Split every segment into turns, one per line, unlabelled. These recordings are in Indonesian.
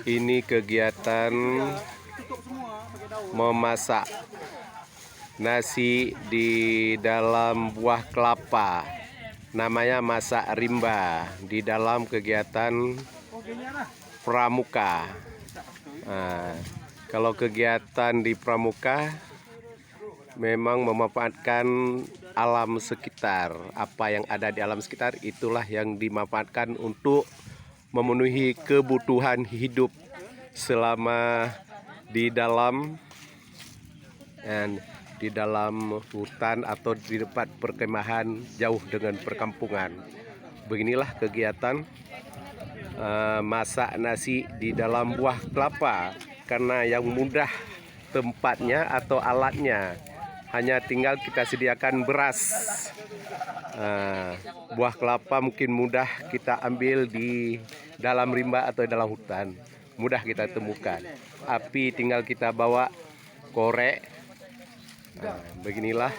Ini kegiatan memasak nasi di dalam buah kelapa. Namanya masak rimba di dalam kegiatan pramuka. Nah, kalau kegiatan di pramuka memang memanfaatkan alam sekitar. Apa yang ada di alam sekitar itulah yang dimanfaatkan untuk memenuhi kebutuhan hidup selama di dalam hutan atau di tempat perkemahan jauh dengan perkampungan. Beginilah kegiatan masak nasi di dalam buah kelapa, karena yang mudah tempatnya atau alatnya, hanya tinggal kita sediakan beras. Buah kelapa mungkin mudah kita ambil di dalam rimba atau dalam hutan, mudah kita temukan. Api tinggal kita bawa korek. Beginilah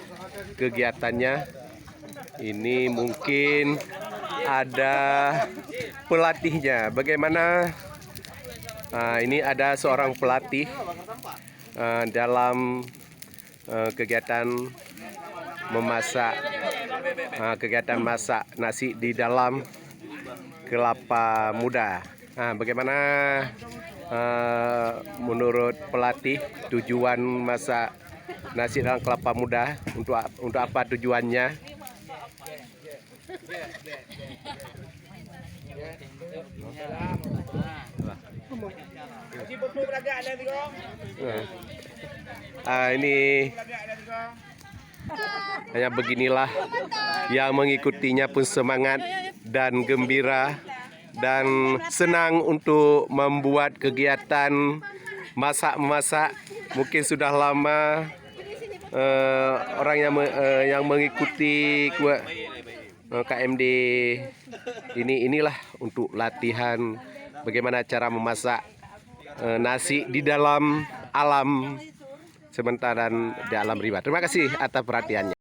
kegiatannya. Ini mungkin ada pelatihnya. Bagaimana? Ini ada seorang pelatih dalam kegiatan memasak, kegiatan masak nasi di dalam kelapa muda. Bagaimana menurut pelatih tujuan masak nasi dalam kelapa muda? Untuk apa tujuannya? Ini hanya beginilah, yang mengikutinya pun semangat dan gembira dan senang untuk membuat kegiatan masak-masak. Mungkin sudah lama orang yang mengikuti KMD inilah untuk latihan bagaimana cara memasak nasi di dalam alam sementara dan di alam rimba. Terima kasih atas perhatiannya.